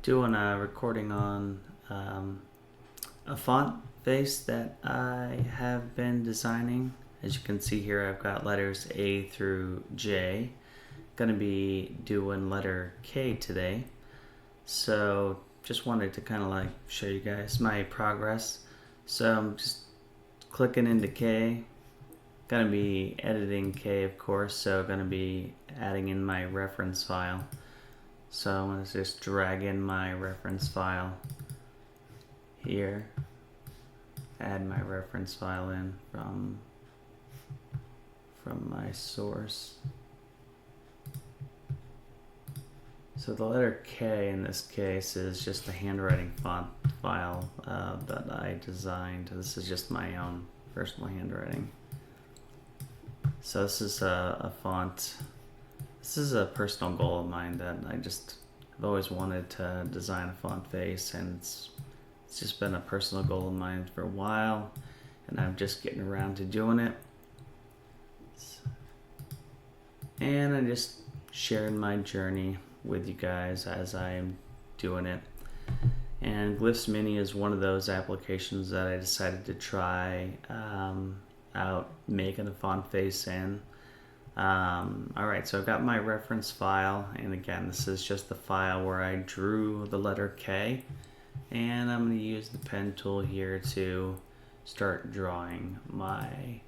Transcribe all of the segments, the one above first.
doing a recording on a font face that I have been designing. As you can see here, I've got letters A through J. Gonna be doing letter K today. So just wanted to kind of like show you guys my progress. So I'm just clicking into K. Gonna be editing K, of course, so gonna be adding in my reference file. So I'm gonna just drag in my reference file here, add my reference file in from my source. So the letter K in this case is just a handwriting font file that I designed. This is just my own personal handwriting. So this is a font. This is a personal goal of mine that I've always wanted to design a font face, and it's just been a personal goal of mine for a while, and I'm just getting around to doing it. And I'm just sharing my journey with you guys as I'm doing it. And Glyphs Mini is one of those applications that I decided to try out making a font face in. Alright, so I've got my reference file, and again, this is just the file where I drew the letter K, and I'm going to use the pen tool here to start drawing my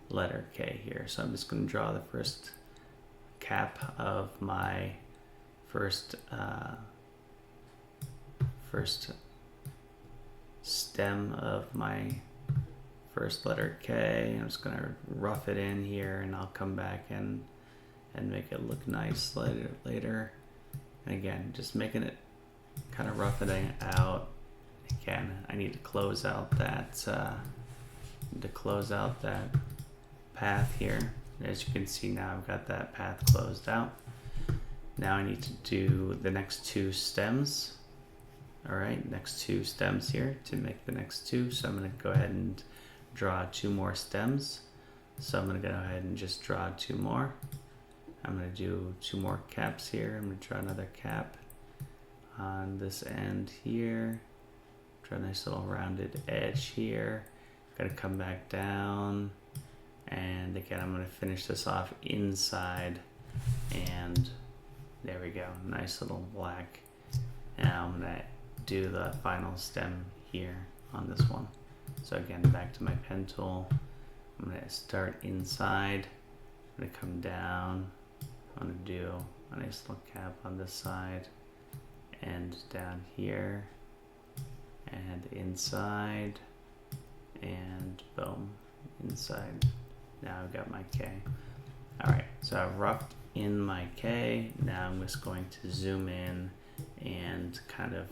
letter K here. So I'm just going to draw the first cap of my first stem of my first letter K. I'm just going to rough it in here, and I'll come back and make it look nice later. And again, just making it kind of roughing it out. Again, I need to close out that path here. As you can see now, I've got that path closed out. Now I need to do the next two stems. Alright, next two stems here to make the next two. So I'm going to go ahead and draw two more stems. So I'm going to go ahead and just draw two more. I'm going to do two more caps here. I'm going to draw another cap on this end here. Draw a nice little rounded edge here. Got to come back down. And again, I'm going to finish this off inside. And there we go. Nice little black. Now I'm going to do the final stem here on this one. So again, back to my pen tool. I'm going to start inside. I'm going to come down. I'm going to do a nice little cap on this side and down here and inside and boom, inside. Now I've got my K. Alright, so I've roughed in my K. Now I'm just going to zoom in and kind of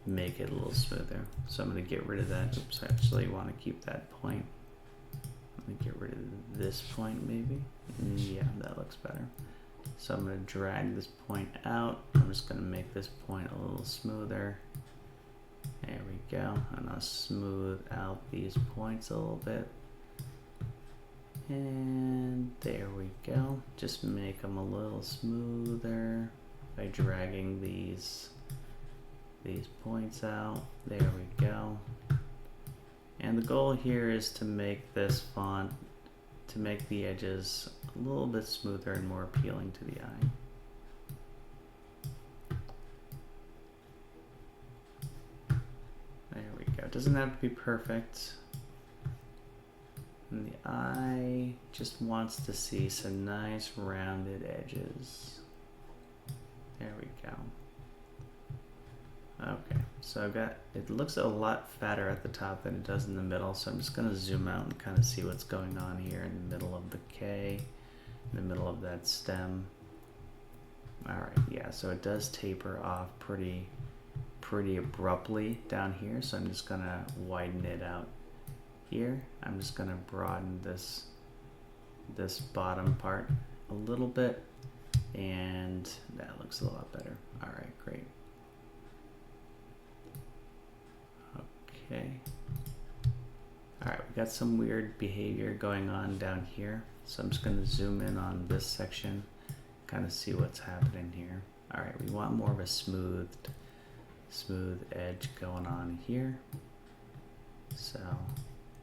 make it a little smoother. So I'm going to get rid of that. Oops, I actually want to keep that point. Let me get rid of this point maybe. Yeah, that looks better. So I'm going to drag this point out. I'm just going to make this point a little smoother. There we go. And I'll smooth out these points a little bit. And there we go. Just make them a little smoother by dragging these points out. There we go. And the goal here is to make this font, to make the edges a little bit smoother and more appealing to the eye. There we go. It doesn't have to be perfect. And the eye just wants to see some nice rounded edges. There we go. Okay, so I've got, it looks a lot fatter at the top than it does in the middle, so I'm just going to zoom out and kind of see what's going on here in the middle of the K, in the middle of that stem. Alright, yeah, so it does taper off pretty abruptly down here, so I'm just going to widen it out here. I'm just going to broaden this bottom part a little bit, and that looks a lot better. Alright, great. Okay. Alright, we got some weird behavior going on down here. So I'm just going to zoom in on this section kind of see what's happening here. All right, we want more of a smooth edge going on here. So I'm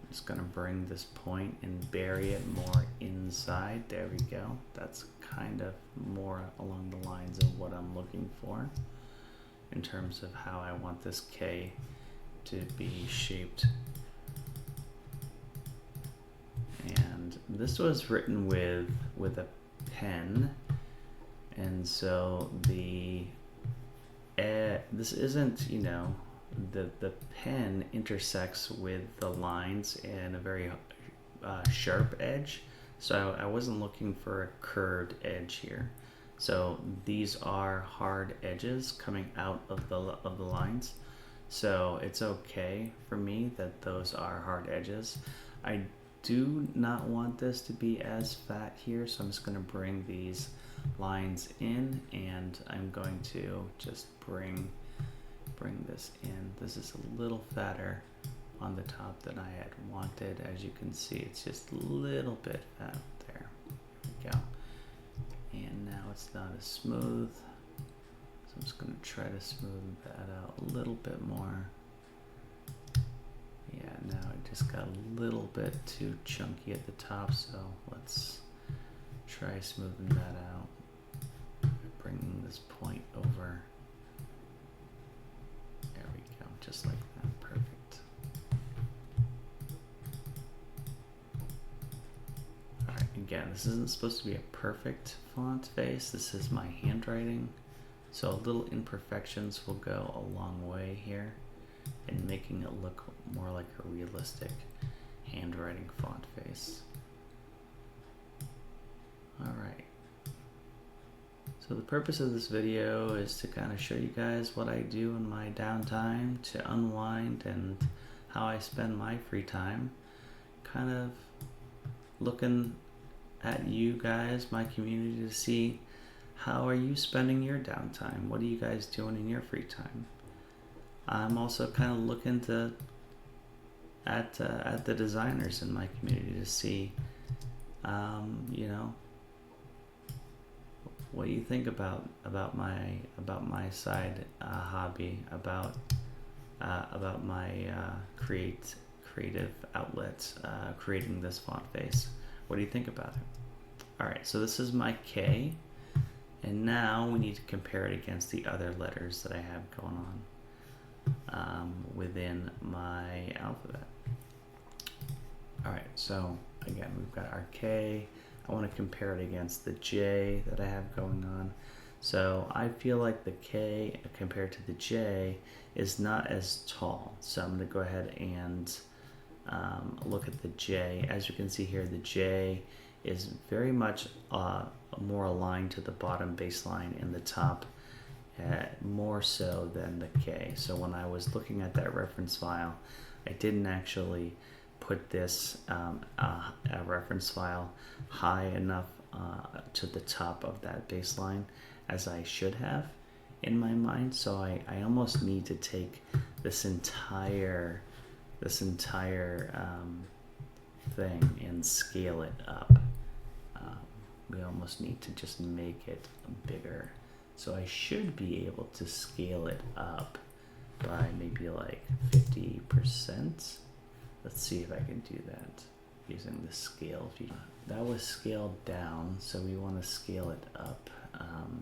just gonna bring this point and bury it more inside. There we go. That's kind of more along the lines of what I'm looking for in terms of how I want this K to be shaped. And this was written with a pen, and so this isn't, you know, the pen intersects with the lines in a very sharp edge, so I wasn't looking for a curved edge here. So these are hard edges coming out of the lines, so it's okay for me that those are hard edges. I do not want this to be as fat here, so I'm just going to bring these lines in, and I'm going to just bring this in. This is a little fatter on the top than I had wanted. As you can see, it's just a little bit fat there. There we go. And now it's not as smooth, so I'm just going to try to smooth that out a little bit more. Yeah, now it just got a little bit too chunky at the top, so let's try smoothing that out. Bringing this point over. There we go, just like that, perfect. Alright, again, this isn't supposed to be a perfect font face, this is my handwriting, so little imperfections will go a long way here in making it look more like a realistic handwriting font face. Alright. So the purpose of this video is to kind of show you guys what I do in my downtime to unwind and how I spend my free time. Kind of looking at you guys, my community, to see how are you spending your downtime? What are you guys doing in your free time? I'm also kind of looking at the designers in my community to see, you know, what do you think about my side hobby, about my creative outlet, creating this font face? What do you think about it? All right, so this is my K, and now we need to compare it against the other letters that I have going on within my alphabet. All right, so again, we've got our K. I want to compare it against the J that I have going on. So I feel like the K compared to the J is not as tall. So I'm going to go ahead and look at the J. As you can see here, the J is very much more aligned to the bottom baseline and the top more so than the K. So when I was looking at that reference file, I didn't actually put this reference file high enough to the top of that baseline as I should have in my mind. So I almost need to take this entire thing and scale it up. We almost need to just make it bigger. So I should be able to scale it up by maybe like 50%. Let's see if I can do that using the scale feature. That was scaled down, so we want to scale it up.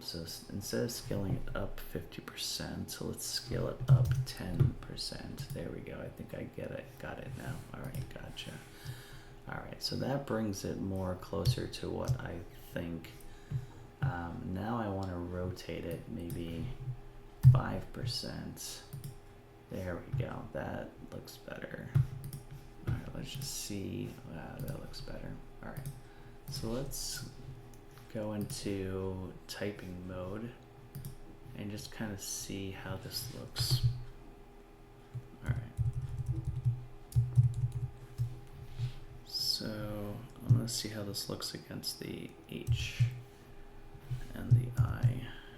So instead of scaling it up 50%, so let's scale it up 10%. There we go. I think I got it now. All right, gotcha. All right, so that brings it more closer to what I think. Now I want to rotate it maybe 5%. There we go. That looks better. All right, let's just see. Wow, that looks better. All right, so let's go into typing mode and just kind of see how this looks. All right. So I'm going to see how this looks against the H and the I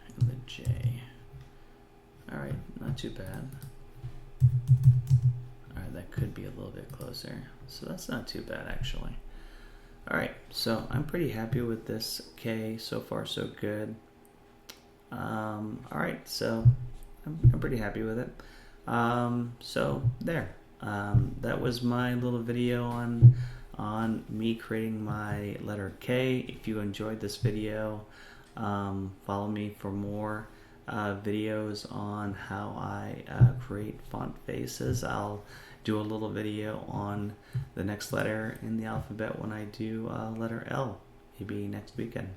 and the J. All right, not too bad. All right, that could be a little bit closer. So that's not too bad actually. Alright, so I'm pretty happy with this K. So far so good. Alright, so I'm pretty happy with it. So there. That was my little video on me creating my letter K. If you enjoyed this video, follow me for more videos on how I create font faces. I'll do a little video on the next letter in the alphabet when I do letter L, maybe next weekend.